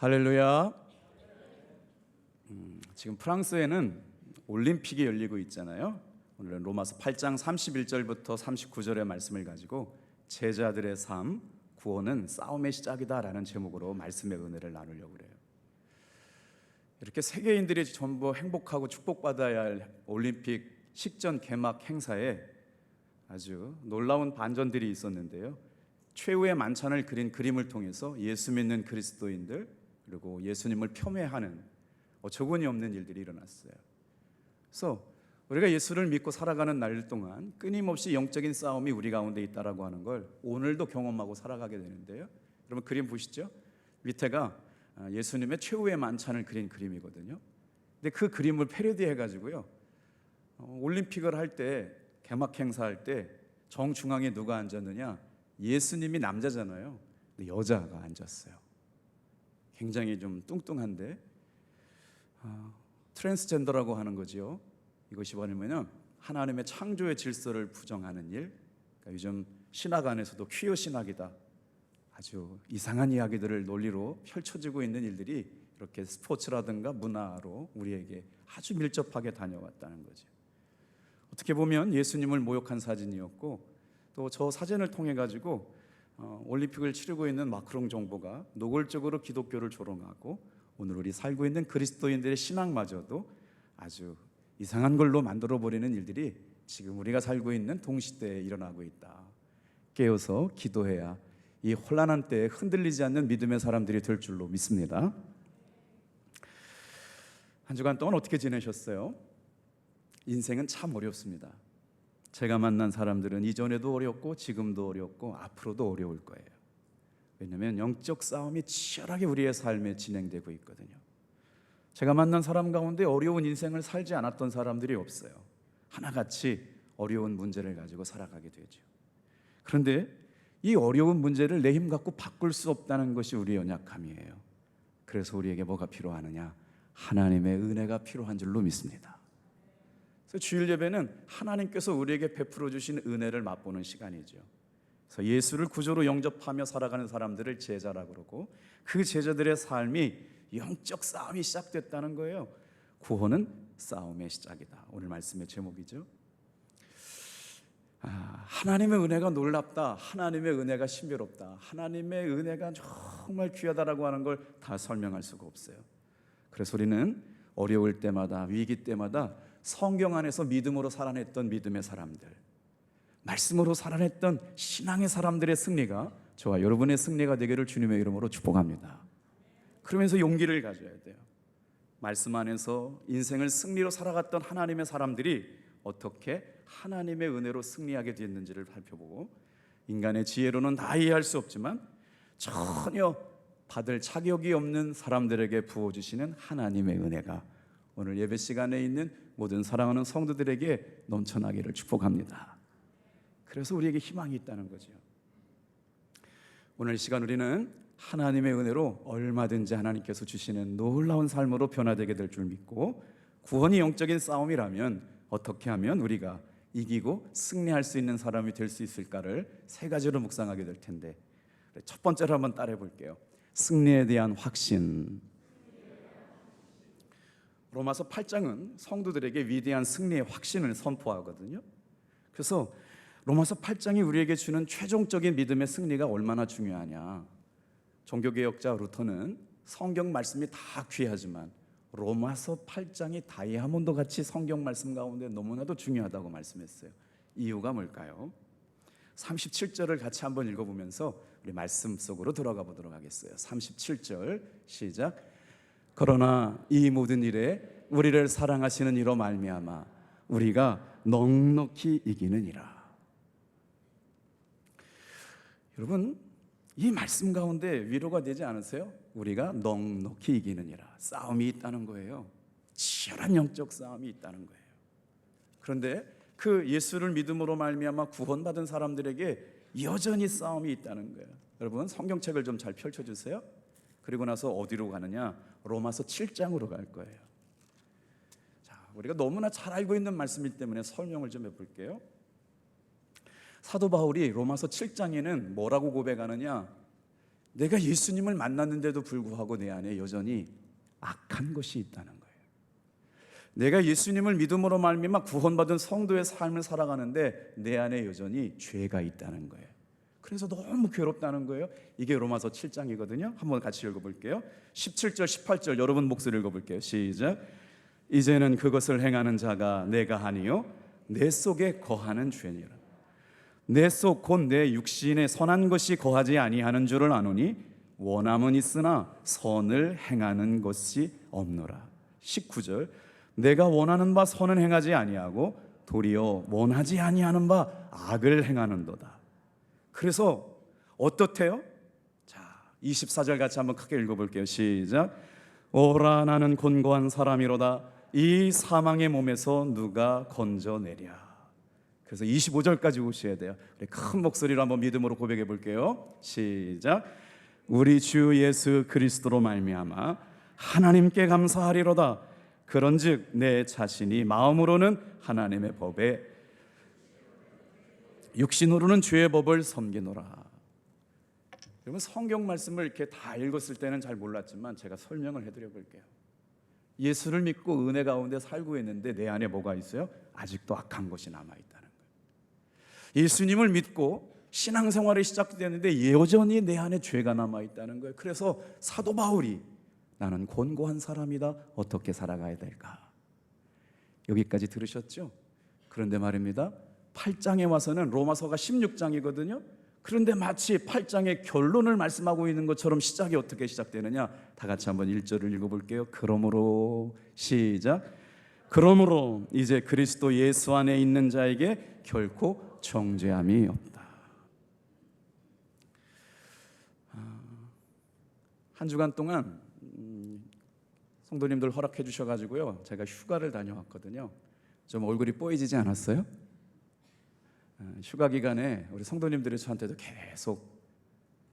할렐루야. 지금 프랑스에는 올림픽이 열리고 있잖아요. 오늘은 로마서 8장 31절부터 39절의 말씀을 가지고 제자들의 삶, 구원은 싸움의 시작이다라는 제목으로 말씀의 은혜를 나누려고 그래요. 이렇게 세계인들이 전부 행복하고 축복받아야 할 올림픽 식전 개막 행사에 아주 놀라운 반전들이 있었는데요. 최후의 만찬을 그린 그림을 통해서 예수 믿는 그리스도인들 그리고 예수님을 폄훼하는 어처구니 없는 일들이 일어났어요. 그래서 우리가 예수를 믿고 살아가는 날 동안 끊임없이 영적인 싸움이 우리 가운데 있다라고 하는 걸 오늘도 경험하고 살아가게 되는데요. 여러분 그림 보시죠? 밑에가 예수님의 최후의 만찬을 그린 그림이거든요. 근데 그 그림을 패러디해가지고요, 올림픽을 할 때, 개막 행사할 때 정중앙에 누가 앉았느냐? 예수님이 남자잖아요. 근데 여자가 앉았어요. 굉장히 좀 뚱뚱한데 트랜스젠더라고 하는 거죠. 이것이 뭐냐면 하나님의 창조의 질서를 부정하는 일. 그러니까 요즘 신학 안에서도 퀴어 신학이다, 아주 이상한 이야기들을 논리로 펼쳐지고 있는 일들이 이렇게 스포츠라든가 문화로 우리에게 아주 밀접하게 다녀왔다는 거죠. 어떻게 보면 예수님을 모욕한 사진이었고, 또 저 사진을 통해 가지고 올림픽을 치르고 있는 마크롱 정부가 노골적으로 기독교를 조롱하고 오늘 우리 살고 있는 그리스도인들의 신앙마저도 아주 이상한 걸로 만들어버리는 일들이 지금 우리가 살고 있는 동시대에 일어나고 있다. 깨어서 기도해야 이 혼란한 때에 흔들리지 않는 믿음의 사람들이 될 줄로 믿습니다. 한 주간 동안 어떻게 지내셨어요? 인생은 참 어렵습니다. 제가 만난 사람들은 이전에도 어렵고 지금도 어렵고 앞으로도 어려울 거예요. 왜냐하면 영적 싸움이 치열하게 우리의 삶에 진행되고 있거든요. 제가 만난 사람 가운데 어려운 인생을 살지 않았던 사람들이 없어요. 하나같이 어려운 문제를 가지고 살아가게 되죠. 그런데 이 어려운 문제를 내 힘 갖고 바꿀 수 없다는 것이 우리의 연약함이에요. 그래서 우리에게 뭐가 필요하느냐? 하나님의 은혜가 필요한 줄로 믿습니다. 그래서 주일 예배는 하나님께서 우리에게 베풀어 주신 은혜를 맛보는 시간이죠. 그래서 예수를 구조로 영접하며 살아가는 사람들을 제자라고 그러고, 그 제자들의 삶이 영적 싸움이 시작됐다는 거예요. 구원은 싸움의 시작이다. 오늘 말씀의 제목이죠. 하나님의 은혜가 놀랍다, 하나님의 은혜가 신비롭다, 하나님의 은혜가 정말 귀하다라고 하는 걸 다 설명할 수가 없어요. 그래서 우리는 어려울 때마다, 위기 때마다 성경 안에서 믿음으로 살아냈던 믿음의 사람들, 말씀으로 살아냈던 신앙의 사람들의 승리가 저와 여러분의 승리가 되기를 주님의 이름으로 축복합니다. 그러면서 용기를 가져야 돼요. 말씀 안에서 인생을 승리로 살아갔던 하나님의 사람들이 어떻게 하나님의 은혜로 승리하게 됐는지를 살펴보고, 인간의 지혜로는 다 이해할 수 없지만 전혀 받을 자격이 없는 사람들에게 부어주시는 하나님의 은혜가 오늘 예배 시간에 있는 모든 사랑하는 성도들에게 넘쳐나기를 축복합니다. 그래서 우리에게 희망이 있다는 거죠. 오늘 이 시간 우리는 하나님의 은혜로 얼마든지 하나님께서 주시는 놀라운 삶으로 변화되게 될 줄 믿고, 구원이 영적인 싸움이라면 어떻게 하면 우리가 이기고 승리할 수 있는 사람이 될 수 있을까를 세 가지로 묵상하게 될 텐데, 첫 번째로 한번 따라해 볼게요. 승리에 대한 확신. 로마서 8장은 성도들에게 위대한 승리의 확신을 선포하거든요. 그래서 로마서 8장이 우리에게 주는 최종적인 믿음의 승리가 얼마나 중요하냐. 종교개혁자 루터는 성경 말씀이 다 귀하지만 로마서 8장이 다이아몬드 같이 성경 말씀 가운데 너무나도 중요하다고 말씀했어요. 이유가 뭘까요? 37절을 같이 한번 읽어보면서 우리 말씀 속으로 들어가 보도록 하겠어요. 37절 시작. 그러나 이 모든 일에 우리를 사랑하시는 이로 말미암아 우리가 넉넉히 이기느니라. 여러분, 이 말씀 가운데 위로가 되지 않으세요? 우리가 넉넉히 이기느니라. 싸움이 있다는 거예요. 치열한 영적 싸움이 있다는 거예요. 그런데 그 예수를 믿음으로 말미암아 구원받은 사람들에게 여전히 싸움이 있다는 거예요. 여러분 성경책을 좀 잘 펼쳐주세요. 그리고 나서 어디로 가느냐? 로마서 7장으로 갈 거예요. 자, 우리가 너무나 잘 알고 있는 말씀이기 때문에 설명을 좀 해볼게요. 사도 바울이 로마서 7장에는 뭐라고 고백하느냐? 내가 예수님을 만났는데도 불구하고 내 안에 여전히 악한 것이 있다는 거예요. 내가 예수님을 믿음으로 말미암아 구원받은 성도의 삶을 살아가는데 내 안에 여전히 죄가 있다는 거예요. 그래서 너무 괴롭다는 거예요. 이게 로마서 7장이거든요. 한번 같이 읽어볼게요. 17절 18절 여러분 목소리 읽어볼게요. 시작. 이제는 그것을 행하는 자가 내가 아니요 내 속에 거하는 죄니라. 내 속 곧 내 육신에 선한 것이 거하지 아니하는 줄을 아노니 원함은 있으나 선을 행하는 것이 없노라. 19절 내가 원하는 바 선은 행하지 아니하고 도리어 원하지 아니하는 바 악을 행하는도다. 그래서 어떻대요? 자, 24절 같이 한번 크게 읽어볼게요. 시작. 오라 나는 곤고한 사람이로다. 이 사망의 몸에서 누가 건져내랴. 그래서 25절까지 오셔야 돼요. 우리 큰 목소리로 한번 믿음으로 고백해 볼게요. 시작. 우리 주 예수 그리스도로 말미암아 하나님께 감사하리로다. 그런즉 내 자신이 마음으로는 하나님의 법에 육신으로는 죄의 법을 섬기노라. 여러분 성경 말씀을 이렇게 다 읽었을 때는 잘 몰랐지만 제가 설명을 해드려 볼게요. 예수를 믿고 은혜 가운데 살고 있는데 내 안에 뭐가 있어요? 아직도 악한 것이 남아있다는 거예요. 예수님을 믿고 신앙생활이 시작되었는데 여전히 내 안에 죄가 남아있다는 거예요. 그래서 사도 바울이 나는 곤고한 사람이다. 어떻게 살아가야 될까? 여기까지 들으셨죠? 그런데 말입니다. 8장에 와서는 로마서가 16장이거든요. 그런데 마치 8장의 결론을 말씀하고 있는 것처럼 시작이 어떻게 시작되느냐? 다 같이 한번 1절을 읽어볼게요. 그러므로 시작. 그러므로 이제 그리스도 예수 안에 있는 자에게 결코 정죄함이 없다. 한 주간 동안 성도님들 허락해 주셔가지고요 제가 휴가를 다녀왔거든요. 좀 얼굴이 뽀얘지지 않았어요? 휴가 기간에 우리 성도님들이 저한테도 계속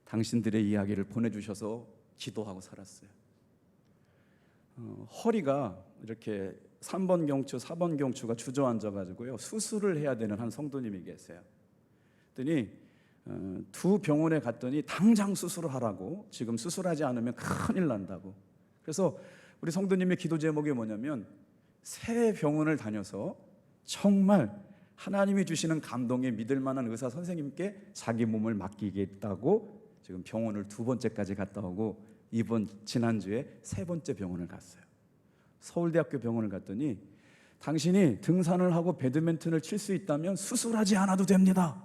당신들의 이야기를 보내주셔서 기도하고 살았어요. 허리가 이렇게 3번 경추, 4번 경추가 주저앉아가지고요 수술을 해야 되는 한 성도님이 계세요. 그랬더니 두 병원에 갔더니 당장 수술을 하라고, 지금 수술하지 않으면 큰일 난다고. 그래서 우리 성도님의 기도 제목이 뭐냐면 새 병원을 다녀서 정말 하나님이 주시는 감동에 믿을 만한 의사 선생님께 자기 몸을 맡기겠다고 지금 병원을 2번째까지 갔다 오고 지난주에 3번째 병원을 갔어요. 서울대학교 병원을 갔더니 당신이 등산을 하고 배드민턴을 칠 수 있다면 수술하지 않아도 됩니다.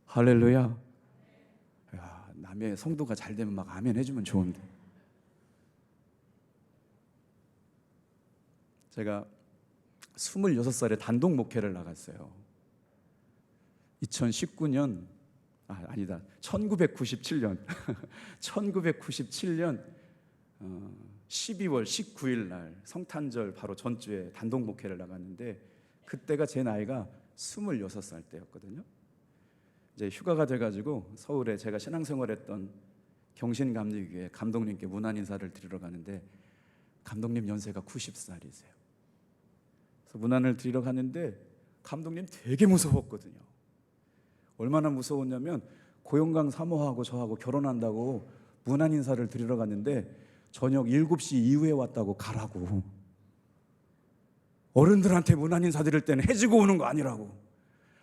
할렐루야. 야, 남의 성도가 잘 되면 막 아멘 해주면 좋은데. 제가 26살에 단독 목회를 나갔어요. 1997년 1997년 12월 19일 날 성탄절 바로 전주에 단독 목회를 나갔는데 그때가 제 나이가 26살 때였거든요. 이제 휴가가 돼가지고 서울에 제가 신앙생활했던 경신감리교회 감독님께 문안 인사를 드리러 가는데 감독님 연세가 90살이세요. 그래서 문안을 드리러 갔는데 감독님 되게 무서웠거든요. 얼마나 무서웠냐면 고영강 사모하고 저하고 결혼한다고 문안 인사를 드리러 갔는데 저녁 7시 이후에 왔다고 가라고. 어른들한테 문안 인사 드릴 때는 해지고 오는 거 아니라고.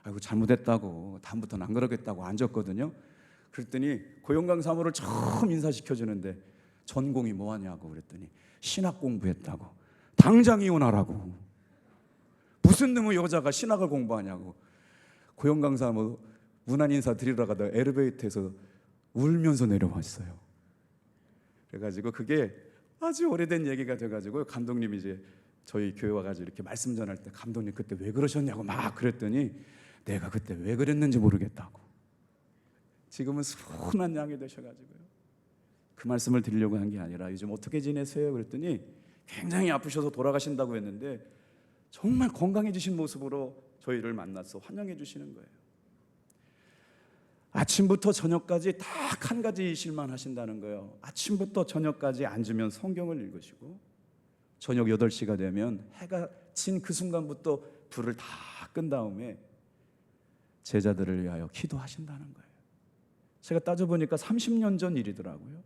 아이고 잘못했다고 다음부터는 안 그러겠다고 앉았거든요. 그랬더니 고영강 사모를 처음 인사시켜주는데 전공이 뭐하냐고 그랬더니 신학 공부했다고. 당장 이혼하라고. 무슨 놈의 여자가 신학을 공부하냐고. 고영강 사모 문안 인사 드리러 가다 엘리베이터에서 울면서 내려왔어요. 그래가지고 그게 아주 오래된 얘기가 돼가지고 감독님이 이제 저희 교회 와가지고 이렇게 말씀 전할 때 감독님 그때 왜 그러셨냐고 막 그랬더니 내가 그때 왜 그랬는지 모르겠다고. 지금은 순한 양이 되셔가지고요. 그 말씀을 드리려고 한 게 아니라 요즘 어떻게 지내세요? 그랬더니 굉장히 아프셔서 돌아가신다고 했는데 정말 건강해지신 모습으로 저희를 만나서 환영해 주시는 거예요. 아침부터 저녁까지 딱 한 가지 일만 하신다는 거예요. 아침부터 저녁까지 앉으면 성경을 읽으시고 저녁 8시가 되면 해가 진 그 순간부터 불을 다 끈 다음에 제자들을 위하여 기도하신다는 거예요. 제가 따져보니까 30년 전 일이더라고요.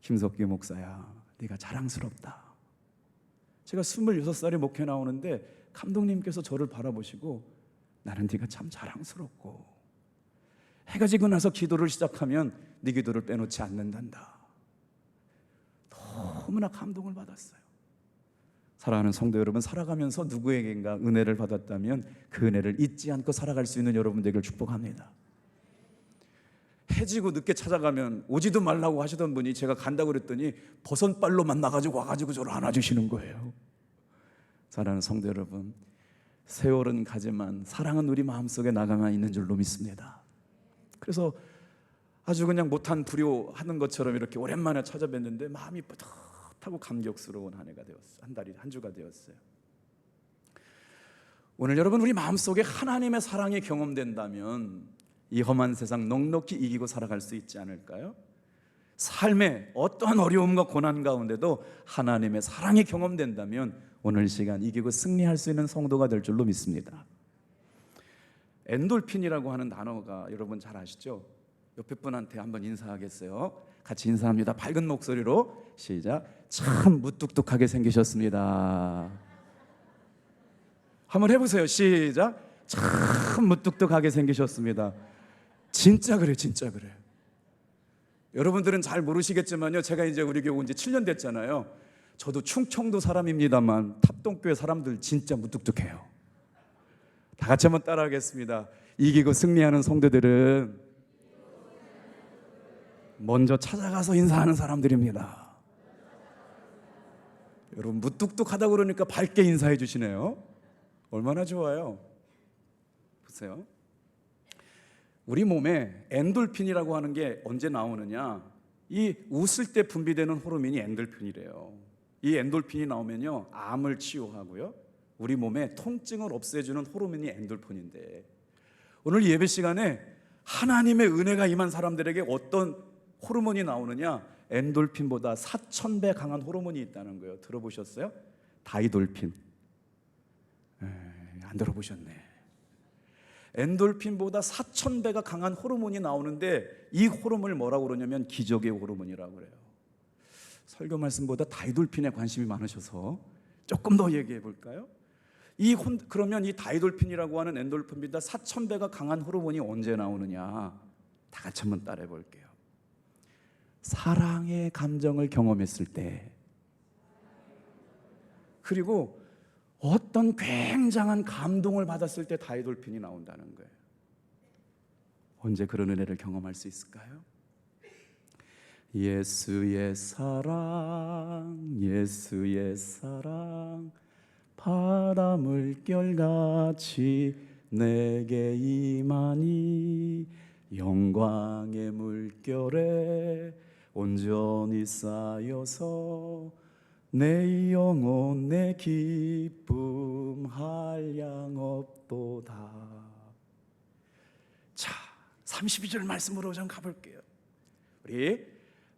김석기 목사야, 네가 자랑스럽다. 제가 26살에 목회 나오는데 감독님께서 저를 바라보시고 나는 네가 참 자랑스럽고 해가 지고 나서 기도를 시작하면 네 기도를 빼놓지 않는단다. 너무나 감동을 받았어요. 사랑하는 성도 여러분, 살아가면서 누구에겐가 은혜를 받았다면 그 은혜를 잊지 않고 살아갈 수 있는 여러분 되기를 축복합니다. 해지고 늦게 찾아가면 오지도 말라고 하시던 분이 제가 간다고 그랬더니 버선발로만 나가지고 와가지고 저를 안아주시는 거예요. 사랑하는 성도 여러분, 세월은 가지만 사랑은 우리 마음속에 나가가 있는 줄로 믿습니다. 그래서 아주 그냥 못한 불효하는 것처럼 이렇게 오랜만에 찾아뵀는데 마음이 뿌듯하고 감격스러운 한 해가 되었어요. 한 주가 되었어요. 오늘 여러분, 우리 마음속에 하나님의 사랑이 경험된다면 이 험한 세상 넉넉히 이기고 살아갈 수 있지 않을까요? 삶의 어떠한 어려움과 고난 가운데도 하나님의 사랑이 경험된다면 오늘 시간 이기고 승리할 수 있는 성도가 될 줄로 믿습니다. 엔돌핀이라고 하는 단어가 여러분 잘 아시죠? 옆에 분한테 한번 인사하겠어요. 같이 인사합니다. 밝은 목소리로 시작. 참 무뚝뚝하게 생기셨습니다. 한번 해보세요. 시작. 참 무뚝뚝하게 생기셨습니다. 진짜 그래, 진짜 그래. 여러분들은 잘 모르시겠지만요, 제가 이제 우리 교회 온 지 7년 됐잖아요. 저도 충청도 사람입니다만 탑동교회 사람들 진짜 무뚝뚝해요. 다 같이 한번 따라하겠습니다. 이기고 승리하는 성도들은 먼저 찾아가서 인사하는 사람들입니다. 여러분, 무뚝뚝하다고 그러니까 밝게 인사해 주시네요. 얼마나 좋아요. 보세요. 우리 몸에 엔돌핀이라고 하는 게 언제 나오느냐, 이 웃을 때 분비되는 호르몬이 엔돌핀이래요. 이 엔돌핀이 나오면요, 암을 치유하고요, 우리 몸에 통증을 없애주는 호르몬이 엔돌핀인데, 오늘 예배 시간에 하나님의 은혜가 임한 사람들에게 어떤 호르몬이 나오느냐, 엔돌핀보다 4000배 강한 호르몬이 있다는 거예요. 들어보셨어요? 다이돌핀. 안 들어보셨네. 엔돌핀보다 4000배가 강한 호르몬이 나오는데 이 호르몬을 뭐라고 그러냐면 기적의 호르몬이라고 그래요. 설교 말씀보다 다이돌핀에 관심이 많으셔서 조금 더 얘기해 볼까요? 그러면 이 다이돌핀이라고 하는 엔돌핀보다 4000배가 강한 호르몬이 언제 나오느냐, 다 같이 한번 따라해 볼게요. 사랑의 감정을 경험했을 때, 그리고 어떤 굉장한 감동을 받았을 때 다이돌핀이 나온다는 거예요. 언제 그런 은혜를 경험할 수 있을까요? 예수의 사랑, 예수의 사랑, 바다 물결같이 내게 임하니 영광의 물결에 온전히 쌓여서 내 영혼 내 기쁨 한량없도다. 자, 32절 말씀으로 좀 가볼게요. 우리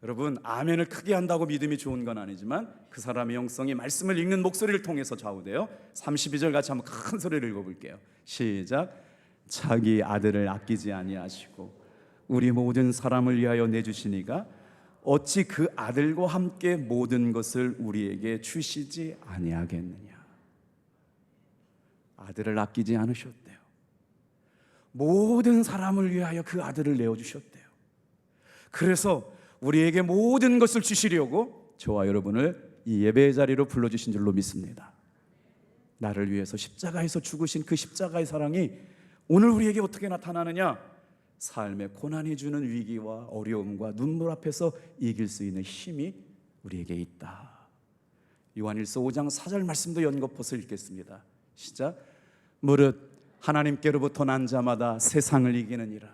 여러분, 아멘을 크게 한다고 믿음이 좋은 건 아니지만 그 사람의 영성이 말씀을 읽는 목소리를 통해서 좌우돼요. 32절 같이 한번 큰 소리를 읽어볼게요. 시작. 자기 아들을 아끼지 아니하시고 우리 모든 사람을 위하여 내주시니가 어찌 그 아들과 함께 모든 것을 우리에게 주시지 아니하겠느냐. 아들을 아끼지 않으셨대요. 모든 사람을 위하여 그 아들을 내어주셨대요. 그래서 우리에게 모든 것을 주시려고 저와 여러분을 이 예배의 자리로 불러주신 줄로 믿습니다. 나를 위해서 십자가에서 죽으신 그 십자가의 사랑이 오늘 우리에게 어떻게 나타나느냐, 삶의 고난이 주는 위기와 어려움과 눈물 앞에서 이길 수 있는 힘이 우리에게 있다. 요한일서 5장 4절 말씀도 연거푸서 읽겠습니다. 시작. 무릇 하나님께로부터 난 자마다 세상을 이기느니라.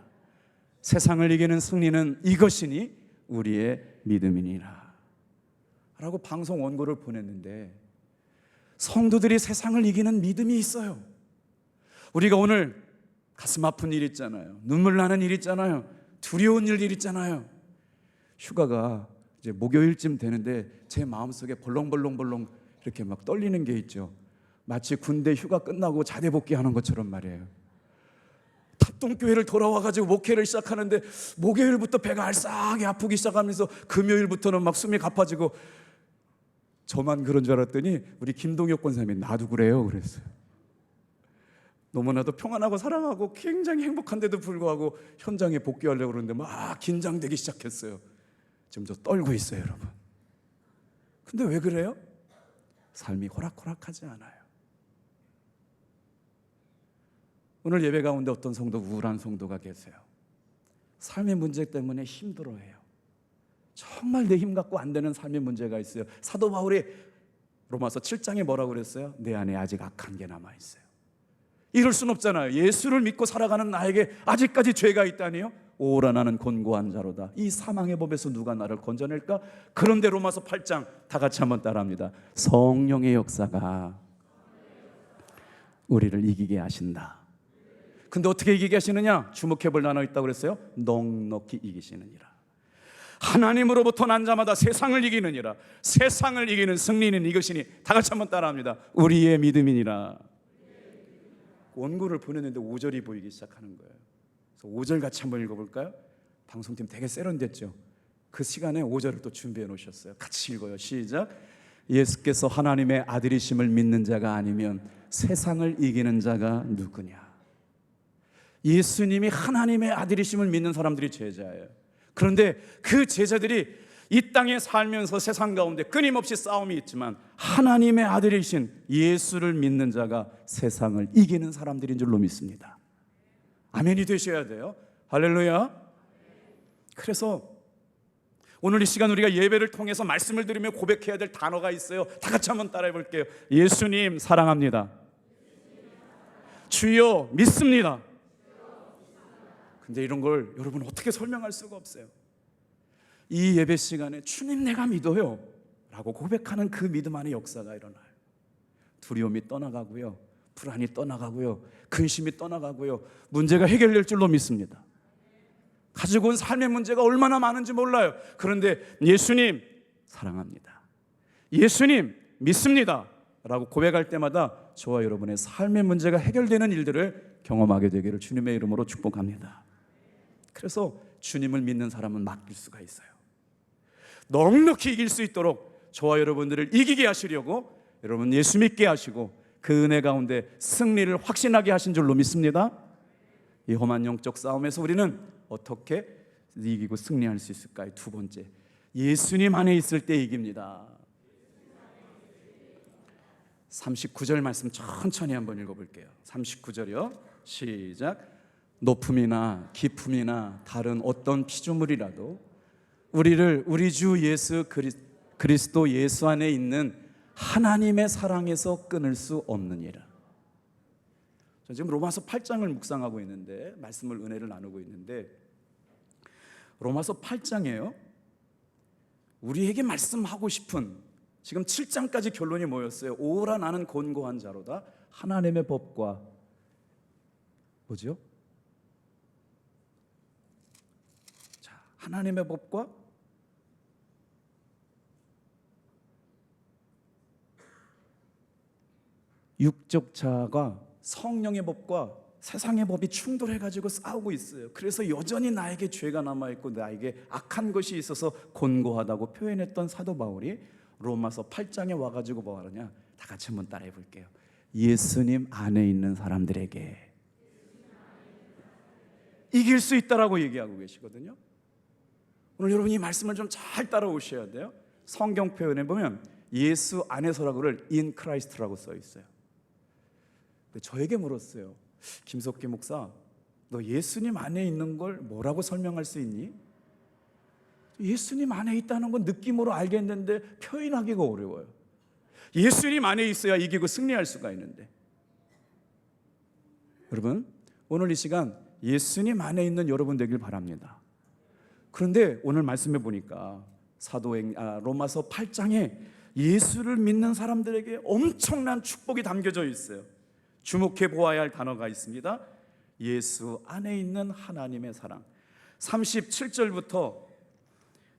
세상을 이기는 승리는 이것이니 우리의 믿음이니라 라고 방송 원고를 보냈는데, 성도들이 세상을 이기는 믿음이 있어요. 우리가 오늘 가슴 아픈 일 있잖아요. 눈물 나는 일 있잖아요. 두려운 일 있잖아요. 휴가가 이제 목요일쯤 되는데 제 마음속에 벌렁벌렁 이렇게 막 떨리는 게 있죠. 마치 군대 휴가 끝나고 자대 복귀하는 것처럼 말이에요. 합동교회를 돌아와가지고 목회를 시작하는데 목요일부터 배가 알싸하게 아프기 시작하면서 금요일부터는 막 숨이 가빠지고, 저만 그런 줄 알았더니 우리 김동혁 권사님이 나도 그래요 그랬어요. 너무나도 평안하고 사랑하고 굉장히 행복한데도 불구하고 현장에 복귀하려고 그러는데 막 긴장되기 시작했어요. 지금 저 떨고 있어요 여러분. 근데 왜 그래요? 삶이 호락호락하지 않아요. 오늘 예배 가운데 어떤 성도, 우울한 성도가 계세요. 삶의 문제 때문에 힘들어해요. 정말 내 힘 갖고 안 되는 삶의 문제가 있어요. 사도 바울이 로마서 7장에 뭐라고 그랬어요? 내 안에 아직 악한 게 남아있어요. 이럴 순 없잖아요. 예수를 믿고 살아가는 나에게 아직까지 죄가 있다니요? 오라 나는 곤고한 자로다. 이 사망의 법에서 누가 나를 건져낼까? 그런데 로마서 8장 다 같이 한번 따라합니다. 성령의 역사가 우리를 이기게 하신다. 근데 어떻게 이기게 하시느냐? 주목해볼 나눠 있다고 그랬어요. 넉넉히 이기시느니라. 하나님으로부터 난 자마다 세상을 이기느니라. 세상을 이기는 승리는 이것이니. 다 같이 한번 따라합니다. 우리의 믿음이니라. 원고를 보냈는데 5절이 보이기 시작하는 거예요. 그래서 5절 같이 한번 읽어볼까요? 방송팀 되게 세련됐죠. 그 시간에 5절을 또 준비해 놓으셨어요. 같이 읽어요. 시작. 예수께서 하나님의 아들이심을 믿는 자가 아니면 세상을 이기는 자가 누구냐? 예수님이 하나님의 아들이심을 믿는 사람들이 제자예요. 그런데 그 제자들이 이 땅에 살면서 세상 가운데 끊임없이 싸움이 있지만 하나님의 아들이신 예수를 믿는 자가 세상을 이기는 사람들인 줄로 믿습니다. 아멘이 되셔야 돼요. 할렐루야. 그래서 오늘 이 시간 우리가 예배를 통해서 말씀을 들으며 고백해야 될 단어가 있어요. 다 같이 한번 따라해 볼게요. 예수님 사랑합니다. 주여 믿습니다. 근데 이런 걸 여러분 어떻게 설명할 수가 없어요. 이 예배 시간에 주님 내가 믿어요 라고 고백하는 그 믿음 안에 역사가 일어나요. 두려움이 떠나가고요, 불안이 떠나가고요, 근심이 떠나가고요, 문제가 해결될 줄로 믿습니다. 가지고 온 삶의 문제가 얼마나 많은지 몰라요. 그런데 예수님 사랑합니다, 예수님 믿습니다 라고 고백할 때마다 저와 여러분의 삶의 문제가 해결되는 일들을 경험하게 되기를 주님의 이름으로 축복합니다. 그래서 주님을 믿는 사람은 맡길 수가 있어요. 넉넉히 이길 수 있도록 저와 여러분들을 이기게 하시려고 여러분 예수 믿게 하시고 그 은혜 가운데 승리를 확신하게 하신 줄로 믿습니다. 이 험한 영적 싸움에서 우리는 어떻게 이기고 승리할 수 있을까요? 두 번째, 예수님 안에 있을 때 이깁니다. 39절 말씀 천천히 한번 읽어볼게요. 39절이요. 시작. 높음이나 깊음이나 다른 어떤 피조물이라도 우리를 우리 주 예수 그리스도 예수 안에 있는 하나님의 사랑에서 끊을 수 없느니라. 저 지금 로마서 8장을 묵상하고 있는데, 말씀을 은혜를 나누고 있는데, 로마서 8장에요 우리에게 말씀하고 싶은, 지금 7장까지 결론이 뭐였어요? 오라 나는 곤고한 자로다. 하나님의 법과 뭐죠? 자, 하나님의 법과 육적 자아가 성령의 법과 세상의 법이 충돌해가지고 싸우고 있어요. 그래서 여전히 나에게 죄가 남아있고 나에게 악한 것이 있어서 곤고하다고 표현했던 사도 바울이 로마서 8장에 와가지고 뭐 하느냐? 다 같이 한번 따라해 볼게요. 예수님 안에 있는 사람들에게 이길 수 있다라고 얘기하고 계시거든요. 오늘 여러분 이 말씀을 좀 잘 따라오셔야 돼요. 성경 표현에 보면 예수 안에서라고를 in Christ라고 써 있어요. 근데 저에게 물었어요. 김석기 목사, 너 예수님 안에 있는 걸 뭐라고 설명할 수 있니? 예수님 안에 있다는 건 느낌으로 알겠는데 표현하기가 어려워요. 예수님 안에 있어야 이기고 승리할 수가 있는데. 여러분, 오늘 이 시간 예수님 안에 있는 여러분 되길 바랍니다. 그런데 오늘 말씀해 보니까 로마서 8장에 예수를 믿는 사람들에게 엄청난 축복이 담겨져 있어요. 주목해 보아야 할 단어가 있습니다. 예수 안에 있는 하나님의 사랑. 37절부터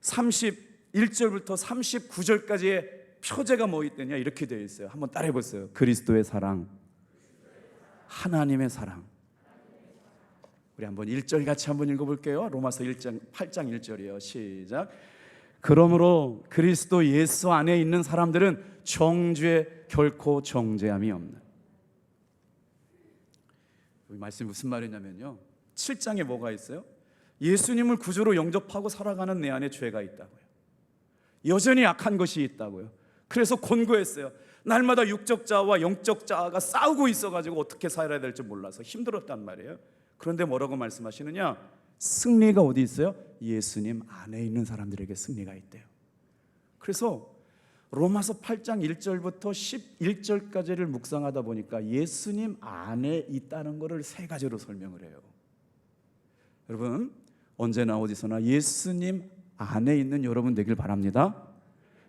31절부터 39절까지의 표제가 뭐 있느냐 이렇게 되어 있어요. 한번 따라해 보세요. 그리스도의 사랑, 하나님의 사랑, 우리 한번 1절 같이 한번 읽어볼게요. 로마서 8장 1절이에요. 시작. 그러므로 그리스도 예수 안에 있는 사람들은 정죄에 결코 정죄함이 없는. 이 말씀이 무슨 말이냐면요, 7장에 뭐가 있어요? 예수님을 구주로 영접하고 살아가는 내 안에 죄가 있다고요. 여전히 악한 것이 있다고요. 그래서 권고했어요. 날마다 육적 자와 영적 자가 싸우고 있어가지고 어떻게 살아야 될지 몰라서 힘들었단 말이에요. 그런데 뭐라고 말씀하시느냐? 승리가 어디 있어요? 예수님 안에 있는 사람들에게 승리가 있대요. 그래서 로마서 8장 1절부터 11절까지를 묵상하다 보니까 예수님 안에 있다는 것을 세 가지로 설명을 해요. 여러분, 언제나 어디서나 예수님 안에 있는 여러분 되길 바랍니다.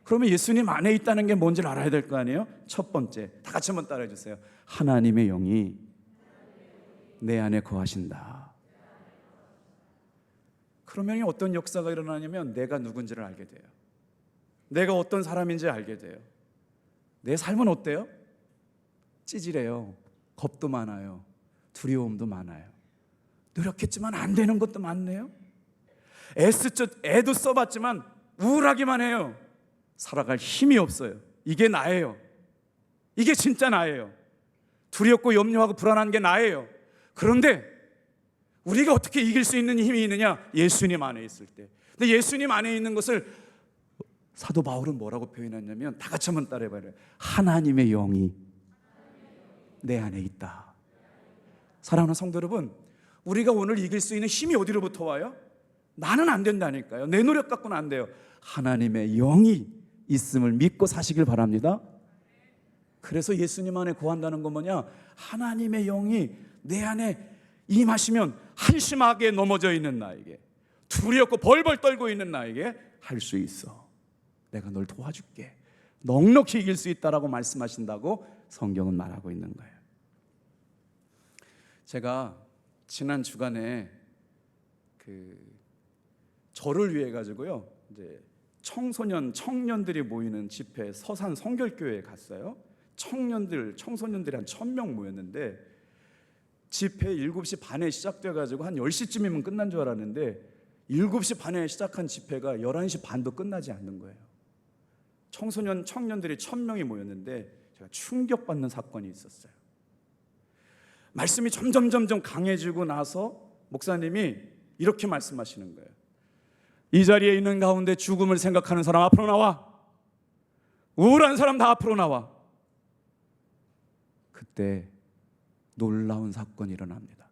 그러면 예수님 안에 있다는 게 뭔지를 알아야 될 거 아니에요? 첫 번째, 다 같이 한번 따라해 주세요. 하나님의 영이 내 안에 거하신다. 그러면 어떤 역사가 일어나냐면 내가 누군지를 알게 돼요. 내가 어떤 사람인지 알게 돼요. 내 삶은 어때요? 찌질해요. 겁도 많아요. 두려움도 많아요. 노력했지만 안 되는 것도 많네요. 애도 써봤지만 우울하기만 해요. 살아갈 힘이 없어요. 이게 나예요. 이게 진짜 나예요. 두렵고 염려하고 불안한 게 나예요. 그런데 우리가 어떻게 이길 수 있는 힘이 있느냐? 예수님 안에 있을 때. 근데 예수님 안에 있는 것을 사도 바울은 뭐라고 표현했냐면, 다 같이 한번 따라해봐요. 하나님의 영이 내 안에 있다. 사랑하는 성도 여러분, 우리가 오늘 이길 수 있는 힘이 어디로부터 와요? 나는 안 된다니까요. 내 노력 갖고는 안 돼요. 하나님의 영이 있음을 믿고 사시길 바랍니다. 그래서 예수님 안에 거한다는 건 뭐냐? 하나님의 영이 내 안에 임하시면 한심하게 넘어져 있는 나에게, 두렵고 벌벌 떨고 있는 나에게 할 수 있어. 내가 널 도와줄게. 넉넉히 이길 수 있다라고 말씀하신다고 성경은 말하고 있는 거예요. 제가 지난 주간에 저를 위해 가지고요, 이제 청년들이 모이는 집회, 서산 성결교회에 갔어요. 청소년들이 한 1000명 모였는데, 집회 7시 반에 시작돼 가지고 한 10시쯤이면 끝난 줄 알았는데 7시 반에 시작한 집회가 11시 반도 끝나지 않는 거예요. 청년들이 1000명이 모였는데 제가 충격받는 사건이 있었어요. 말씀이 점점 강해지고 나서 목사님이 이렇게 말씀하시는 거예요. 이 자리에 있는 가운데 죽음을 생각하는 사람 앞으로 나와. 우울한 사람 다 앞으로 나와. 그때 놀라운 사건이 일어납니다.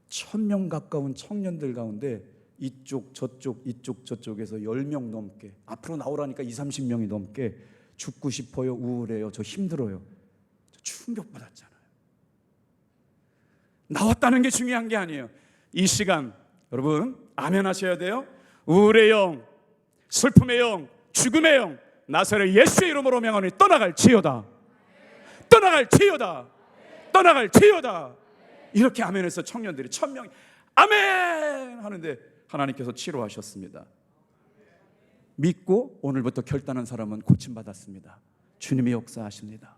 1000명 가까운 청년들 가운데 이쪽 저쪽에서 10명 넘게 앞으로 나오라니까 20-30명이 넘게 죽고 싶어요, 우울해요, 저 힘들어요, 저 충격받았잖아요. 나왔다는 게 중요한 게 아니에요. 이 시간 여러분 아멘 하셔야 돼요. 우울의 영, 슬픔의 영, 죽음의 영, 나사렛 예수의 이름으로 명하니 떠나갈지어다. 떠나갈지어다. 떠나갈지어다. 이렇게 아멘해서 청년들이 1000명이 아멘 하는데 하나님께서 치료하셨습니다. 믿고 오늘부터 결단한 사람은 고침받았습니다. 주님이 역사하십니다.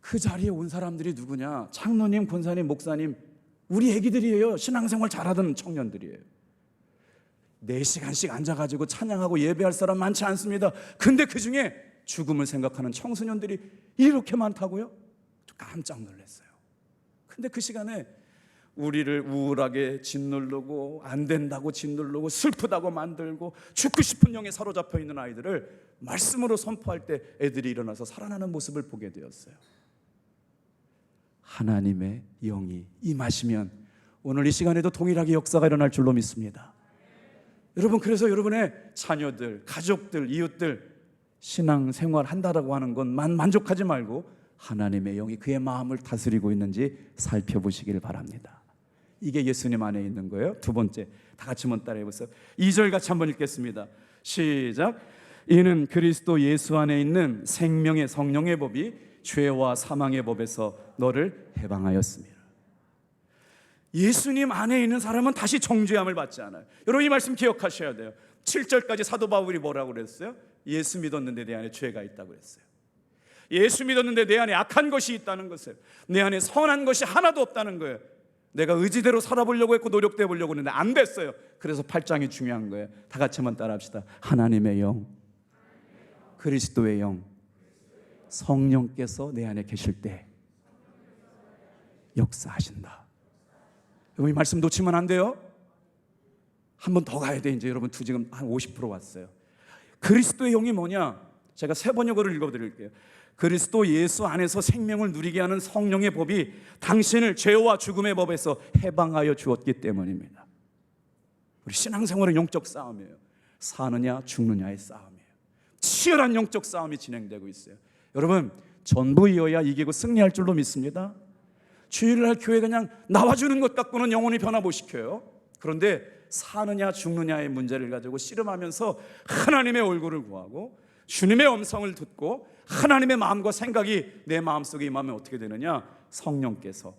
그 자리에 온 사람들이 누구냐? 장로님, 권사님, 목사님, 우리 애기들이에요. 신앙생활 잘하던 청년들이에요. 4시간씩 앉아가지고 찬양하고 예배할 사람 많지 않습니다. 근데 그 중에 죽음을 생각하는 청소년들이 이렇게 많다고요? 깜짝 놀랐어요. 근데 그 시간에 우리를 우울하게 짓누르고 안 된다고 짓누르고 슬프다고 만들고 죽고 싶은 영에 사로잡혀 있는 아이들을 말씀으로 선포할 때 애들이 일어나서 살아나는 모습을 보게 되었어요. 하나님의 영이 임하시면 오늘 이 시간에도 동일하게 역사가 일어날 줄로 믿습니다. 여러분, 그래서 여러분의 자녀들, 가족들, 이웃들 신앙생활 한다라고 하는 것만 만족하지 말고 하나님의 영이 그의 마음을 다스리고 있는지 살펴보시기를 바랍니다. 이게 예수님 안에 있는 거예요. 두 번째, 다 같이 한번 따라해 보세요. 2절 같이 한번 읽겠습니다. 시작. 이는 그리스도 예수 안에 있는 생명의 성령의 법이 죄와 사망의 법에서 너를 해방하였습니다. 예수님 안에 있는 사람은 다시 정죄함을 받지 않아요. 여러분 이 말씀 기억하셔야 돼요. 7절까지 사도 바울이 뭐라고 그랬어요? 예수 믿었는데 내 안에 죄가 있다고 그랬어요. 예수 믿었는데 내 안에 악한 것이 있다는 것을, 내 안에 선한 것이 하나도 없다는 거예요. 내가 의지대로 살아보려고 했고 노력돼 보려고 했는데 안 됐어요. 그래서 8장이 중요한 거예요. 다 같이 한번 따라합시다. 하나님의 영, 그리스도의 영, 성령께서 내 안에 계실 때 역사하신다. 여러분 이 말씀 놓치면 안 돼요. 한 번 더 가야 돼. 이제 여러분 지금 한 50% 왔어요. 그리스도의 영이 뭐냐? 제가 새 번역어를 읽어드릴게요. 그리스도 예수 안에서 생명을 누리게 하는 성령의 법이 당신을 죄와 죽음의 법에서 해방하여 주었기 때문입니다. 우리 신앙생활은 영적 싸움이에요. 사느냐 죽느냐의 싸움이에요. 치열한 영적 싸움이 진행되고 있어요. 여러분 전부이어야 이기고 승리할 줄로 믿습니다. 주일날 교회 그냥 나와주는 것 갖고는 영혼이 변화 못 시켜요. 그런데 사느냐 죽느냐의 문제를 가지고 씨름하면서 하나님의 얼굴을 구하고 주님의 음성을 듣고 하나님의 마음과 생각이 내 마음속에 임하면 어떻게 되느냐? 성령께서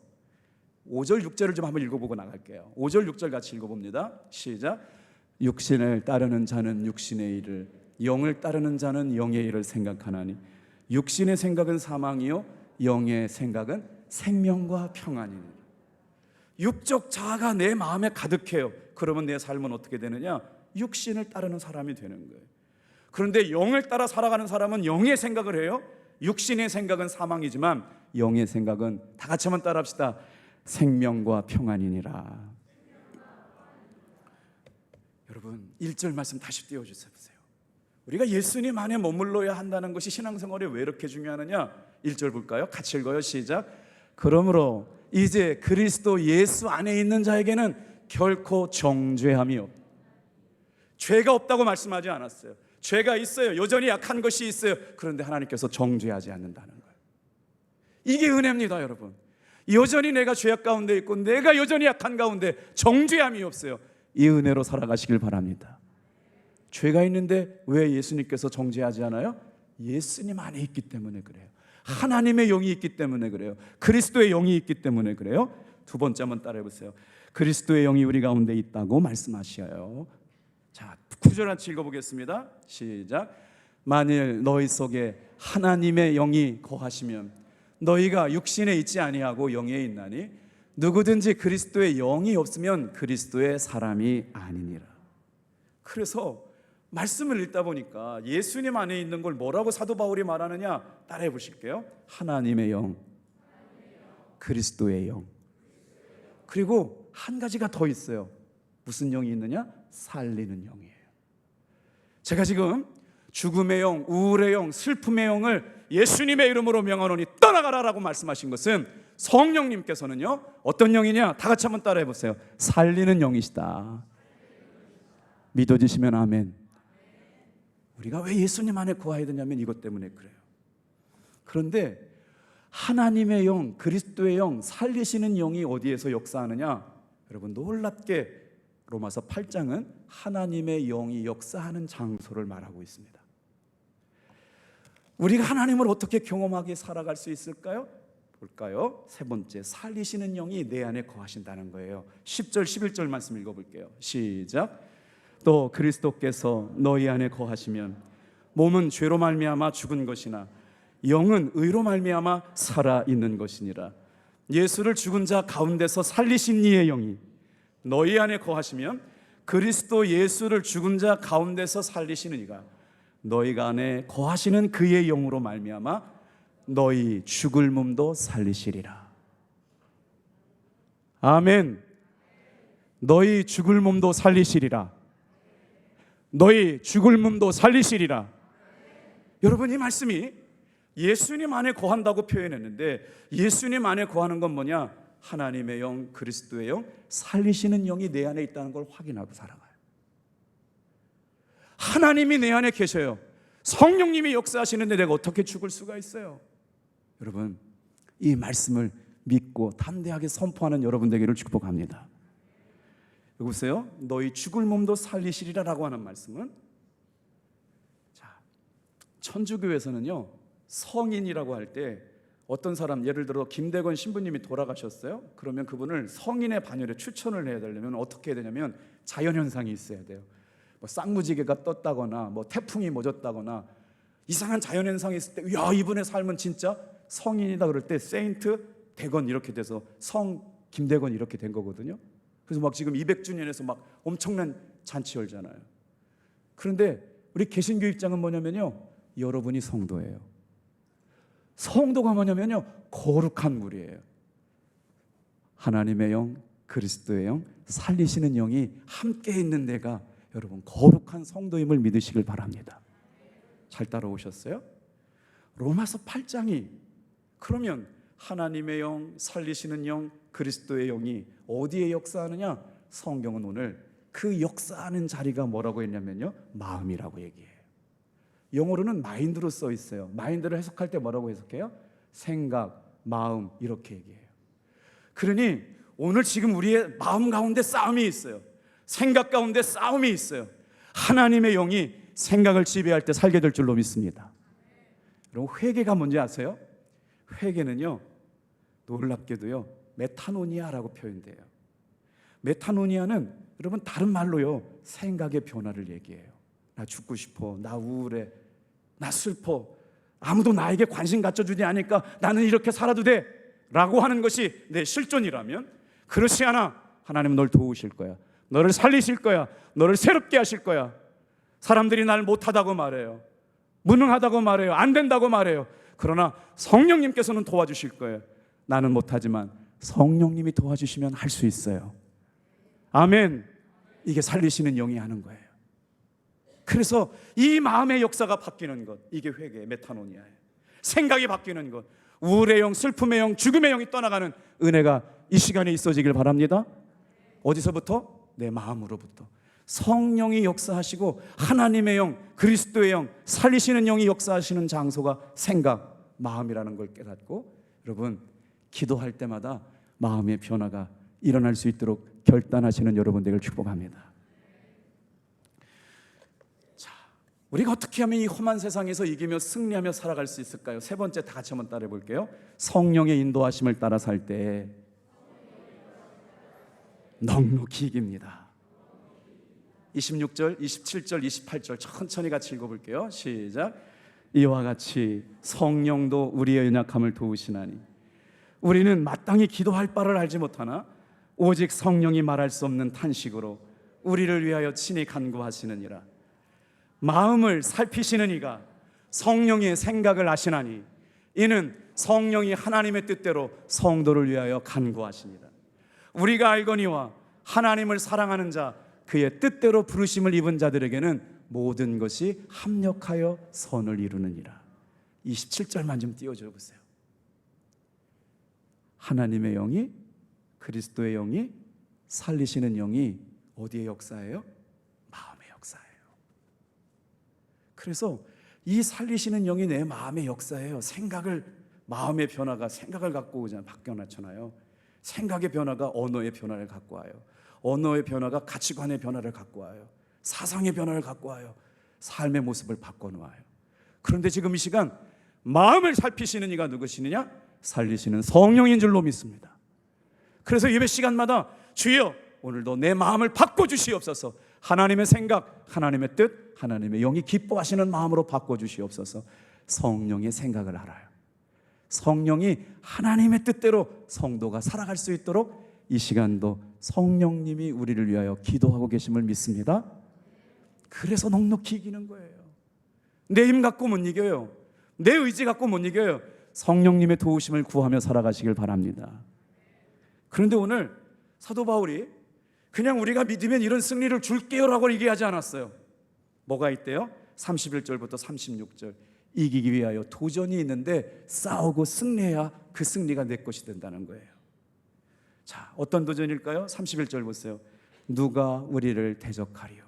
5절 6절을 좀 한번 읽어보고 나갈게요. 5절 6절 같이 읽어봅니다. 시작. 육신을 따르는 자는 육신의 일을, 영을 따르는 자는 영의 일을 생각하나니 육신의 생각은 사망이요 영의 생각은 생명과 평안이니. 육적 자아가 내 마음에 가득해요. 그러면 내 삶은 어떻게 되느냐? 육신을 따르는 사람이 되는 거예요. 그런데 영을 따라 살아가는 사람은 영의 생각을 해요. 육신의 생각은 사망이지만 영의 생각은, 다 같이 한번 따라합시다. 생명과 평안이니라. 여러분 1절 말씀 다시 띄워주세요. 우리가 예수님 안에 머물러야 한다는 것이 신앙생활에 왜 이렇게 중요하느냐? 1절 볼까요? 같이 읽어요. 시작. 그러므로 이제 그리스도 예수 안에 있는 자에게는 결코 정죄함이 없다. 죄가 없다고 말씀하지 않았어요. 죄가 있어요. 여전히 약한 것이 있어요. 그런데 하나님께서 정죄하지 않는다는 거예요. 이게 은혜입니다, 여러분. 여전히 내가 죄악 가운데 있고 내가 여전히 약한 가운데 정죄함이 없어요. 이 은혜로 살아가시길 바랍니다. 죄가 있는데 왜 예수님께서 정죄하지 않아요? 예수님 안에 있기 때문에 그래요. 하나님의 영이 있기 때문에 그래요. 그리스도의 영이 있기 때문에 그래요. 두 번째 한번 따라해보세요. 그리스도의 영이 우리 가운데 있다고 말씀하셔요. 자, 9절 같이 읽어보겠습니다. 시작. 만일 너희 속에 하나님의 영이 거하시면 너희가 육신에 있지 아니하고 영에 있나니 누구든지 그리스도의 영이 없으면 그리스도의 사람이 아니니라. 그래서 말씀을 읽다 보니까 예수님 안에 있는 걸 뭐라고 사도 바울이 말하느냐? 따라해 보실게요. 하나님의 영, 그리스도의 영. 그리고 한 가지가 더 있어요. 무슨 영이 있느냐? 살리는 영이에요. 제가 지금 죽음의 영, 우울의 영, 슬픔의 영을 예수님의 이름으로 명하노니 떠나가라라고 말씀하신 것은 성령님께서는요 어떤 영이냐? 다 같이 한번 따라해 보세요. 살리는 영이시다. 믿어지시면 아멘. 우리가 왜 예수님 안에 거해야 되냐면 이것 때문에 그래요. 그런데 하나님의 영, 그리스도의 영, 살리시는 영이 어디에서 역사하느냐? 여러분 놀랍게 로마서 8장은 하나님의 영이 역사하는 장소를 말하고 있습니다. 우리가 하나님을 어떻게 경험하게 살아갈 수 있을까요? 볼까요? 세 번째, 살리시는 영이 내 안에 거하신다는 거예요. 10절 11절 말씀 읽어볼게요. 시작. 또 그리스도께서 너희 안에 거하시면 몸은 죄로 말미암아 죽은 것이나 영은 의로 말미암아 살아 있는 것이니라. 예수를 죽은 자 가운데서 살리신 이의 영이 너희 안에 거하시면 그리스도 예수를 죽은 자 가운데서 살리시는 이가 너희가 안에 거하시는 그의 영으로 말미암아 너희 죽을 몸도 살리시리라. 아멘. 너희 죽을 몸도 살리시리라. 너희 죽을 몸도 살리시리라. 여러분 이 말씀이 예수님 안에 거한다고 표현했는데 예수님 안에 거하는 건 뭐냐? 하나님의 영, 그리스도의 영, 살리시는 영이 내 안에 있다는 걸 확인하고 살아가요. 하나님이 내 안에 계셔요. 성령님이 역사하시는데 내가 어떻게 죽을 수가 있어요? 여러분 이 말씀을 믿고 담대하게 선포하는 여러분 되기를 축복합니다. 여기 보세요. 너희 죽을 몸도 살리시리라라고 하는 말씀은, 자, 천주교에서는요 성인이라고 할 때 어떤 사람, 예를 들어 김대건 신부님이 돌아가셨어요. 그러면 그분을 성인의 반열에 추천을 해야 되려면 어떻게 해야 되냐면 자연현상이 있어야 돼요. 뭐 쌍무지개가 떴다거나 뭐 태풍이 멎었다거나 이상한 자연현상이 있을 때 야 이분의 삶은 진짜 성인이다 그럴 때 세인트 대건 이렇게 돼서 성 김대건 이렇게 된 거거든요. 그래서 막 지금 200주년에서 막 엄청난 잔치 열잖아요. 그런데 우리 개신교 입장은 뭐냐면요, 여러분이 성도예요. 성도가 뭐냐면요, 거룩한 물이에요. 하나님의 영, 그리스도의 영, 살리시는 영이 함께 있는 데가 여러분 거룩한 성도임을 믿으시길 바랍니다. 잘 따라오셨어요? 로마서 8장이 그러면 하나님의 영, 살리시는 영, 그리스도의 영이 어디에 역사하느냐? 성경은 오늘 그 역사하는 자리가 뭐라고 했냐면요, 마음이라고 얘기해요. 영어로는 마인드로 써 있어요. 마인드를 해석할 때 뭐라고 해석해요? 생각, 마음, 이렇게 얘기해요. 그러니 오늘 지금 우리의 마음 가운데 싸움이 있어요. 생각 가운데 싸움이 있어요. 하나님의 영이 생각을 지배할 때 살게 될 줄로 믿습니다. 여러분, 회개가 뭔지 아세요? 회개는요, 놀랍게도요, 메타노니아라고 표현돼요. 메타노니아는 여러분 다른 말로요, 생각의 변화를 얘기해요. 나 죽고 싶어, 나 우울해, 나 슬퍼, 아무도 나에게 관심 갖춰주지 않으니까 나는 이렇게 살아도 돼 라고 하는 것이 내 실존이라면, 그렇지 않아. 하나님은 널 도우실 거야. 너를 살리실 거야. 너를 새롭게 하실 거야. 사람들이 날 못하다고 말해요. 무능하다고 말해요. 안 된다고 말해요. 그러나 성령님께서는 도와주실 거예요. 나는 못하지만 성령님이 도와주시면 할 수 있어요. 아멘. 이게 살리시는 영이 하는 거예요. 그래서 이 마음의 역사가 바뀌는 것, 이게 회개의 메타노니아예요. 생각이 바뀌는 것, 우울의 영, 슬픔의 영, 죽음의 영이 떠나가는 은혜가 이 시간에 있어지길 바랍니다. 어디서부터? 내 마음으로부터. 성령이 역사하시고 하나님의 영, 그리스도의 영, 살리시는 영이 역사하시는 장소가 생각, 마음이라는 걸 깨닫고, 여러분 기도할 때마다 마음의 변화가 일어날 수 있도록 결단하시는 여러분 되길 축복합니다. 자, 우리가 어떻게 하면 이 험한 세상에서 이기며 승리하며 살아갈 수 있을까요? 세 번째, 다 같이 한번 따라해 볼게요. 성령의 인도하심을 따라 살 때 넉넉히 이깁니다. 26절, 27절, 28절 천천히 같이 읽어볼게요. 시작. 이와 같이 성령도 우리의 연약함을 도우시나니 우리는 마땅히 기도할 바를 알지 못하나 오직 성령이 말할 수 없는 탄식으로 우리를 위하여 친히 간구하시느니라. 마음을 살피시는 이가 성령의 생각을 아시나니 이는 성령이 하나님의 뜻대로 성도를 위하여 간구하시니라. 우리가 알거니와 하나님을 사랑하는 자, 그의 뜻대로 부르심을 입은 자들에게는 모든 것이 합력하여 선을 이루느니라. 27절만 좀 띄워줘 보세요. 하나님의 영이, 그리스도의 영이, 살리시는 영이 어디의 역사예요? 마음의 역사예요. 그래서 이 살리시는 영이 내 마음의 역사예요. 생각을, 마음의 변화가 생각을 갖고 오잖아요. 바뀌어나잖아요. 생각의 변화가 언어의 변화를 갖고 와요. 언어의 변화가 가치관의 변화를 갖고 와요. 사상의 변화를 갖고 와요. 삶의 모습을 바꿔놓아요. 그런데 지금 이 시간 마음을 살피시는 이가 누구시느냐? 살리시는 성령인 줄로 믿습니다. 그래서 예배 시간마다 주여 오늘도 내 마음을 바꿔주시옵소서. 하나님의 생각, 하나님의 뜻, 하나님의 영이 기뻐하시는 마음으로 바꿔주시옵소서. 성령의 생각을 알아요. 성령이 하나님의 뜻대로 성도가 살아갈 수 있도록 이 시간도 성령님이 우리를 위하여 기도하고 계심을 믿습니다. 그래서 넉넉히 이기는 거예요. 내 힘 갖고 못 이겨요. 내 의지 갖고 못 이겨요. 성령님의 도우심을 구하며 살아가시길 바랍니다. 그런데 오늘 사도 바울이 그냥 우리가 믿으면 이런 승리를 줄게요라고 얘기하지 않았어요. 뭐가 있대요? 31절부터 36절. 이기기 위하여 도전이 있는데 싸우고 승리해야 그 승리가 내 것이 된다는 거예요. 자, 어떤 도전일까요? 31절 보세요. 누가 우리를 대적하리요?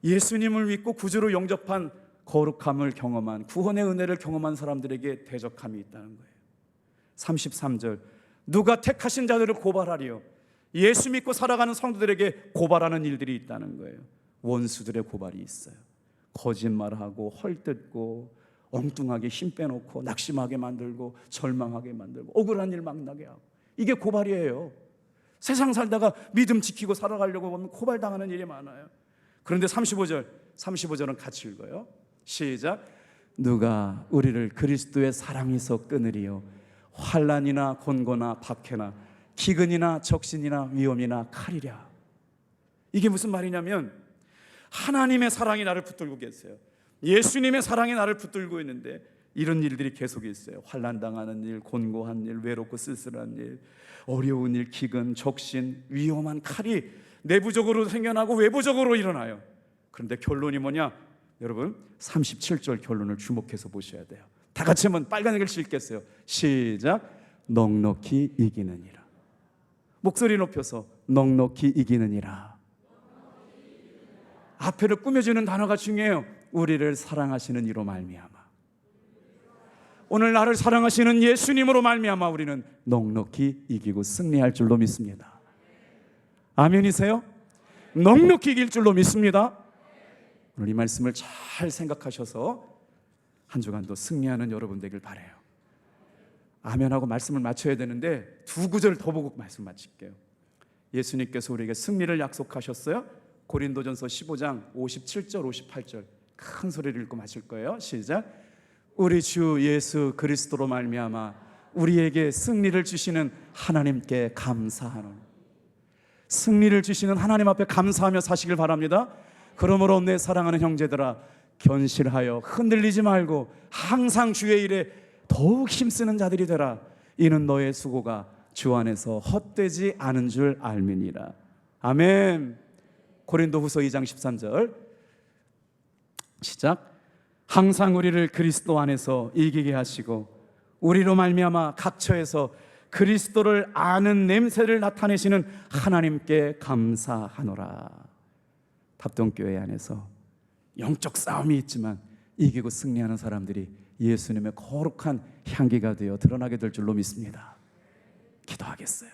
예수님을 믿고 구주로 영접한, 거룩함을 경험한, 구원의 은혜를 경험한 사람들에게 대적함이 있다는 거예요. 33절. 누가 택하신 자들을 고발하리요? 예수 믿고 살아가는 성도들에게 고발하는 일들이 있다는 거예요. 원수들의 고발이 있어요. 거짓말하고 헐뜯고 엉뚱하게 힘 빼놓고 낙심하게 만들고 절망하게 만들고 억울한 일 막 나게 하고, 이게 고발이에요. 세상 살다가 믿음 지키고 살아가려고 보면 고발당하는 일이 많아요. 그런데 35절은 같이 읽어요. 시작. 누가 우리를 그리스도의 사랑에서 끊으리요? 환난이나 곤고나 박해나 기근이나 적신이나 위험이나 칼이랴. 이게 무슨 말이냐면 하나님의 사랑이 나를 붙들고 계세요. 예수님의 사랑이 나를 붙들고 있는데 이런 일들이 계속 있어요. 환난 당하는 일, 곤고한 일, 외롭고 쓸쓸한 일, 어려운 일, 기근, 적신, 위험한 칼이 내부적으로 생겨나고 외부적으로 일어나요. 그런데 결론이 뭐냐? 여러분 37절 결론을 주목해서 보셔야 돼요. 다 같이 한번 빨간 글씨 읽겠어요. 시작. 넉넉히 이기느니라. 목소리 높여서 넉넉히 이기느니라. 앞에를 꾸며주는 단어가 중요해요. 우리를 사랑하시는 이로 말미암아. 오늘 나를 사랑하시는 예수님으로 말미암아 우리는 넉넉히 이기고 승리할 줄로 믿습니다. 아멘이세요? 넉넉히 이길 줄로 믿습니다. 오늘 이 말씀을 잘 생각하셔서 한 주간도 승리하는 여러분 되길 바라요. 아멘하고 말씀을 마쳐야 되는데 두 구절 더 보고 말씀 마칠게요. 예수님께서 우리에게 승리를 약속하셨어요. 고린도전서 15장 57절 58절 큰 소리를 읽고 마칠 거예요. 시작. 우리 주 예수 그리스도로 말미암아 우리에게 승리를 주시는 하나님께 감사하노니. 승리를 주시는 하나님 앞에 감사하며 사시길 바랍니다. 그러므로 내 사랑하는 형제들아 견실하여 흔들리지 말고 항상 주의 일에 더욱 힘쓰는 자들이 되라. 이는 너의 수고가 주 안에서 헛되지 않은 줄 알미니라. 아멘. 고린도후서 2장 13절 시작. 항상 우리를 그리스도 안에서 이기게 하시고 우리로 말미암아 각처에서 그리스도를 아는 냄새를 나타내시는 하나님께 감사하노라. 답동교회 안에서 영적 싸움이 있지만 이기고 승리하는 사람들이 예수님의 거룩한 향기가 되어 드러나게 될 줄로 믿습니다. 기도하겠어요.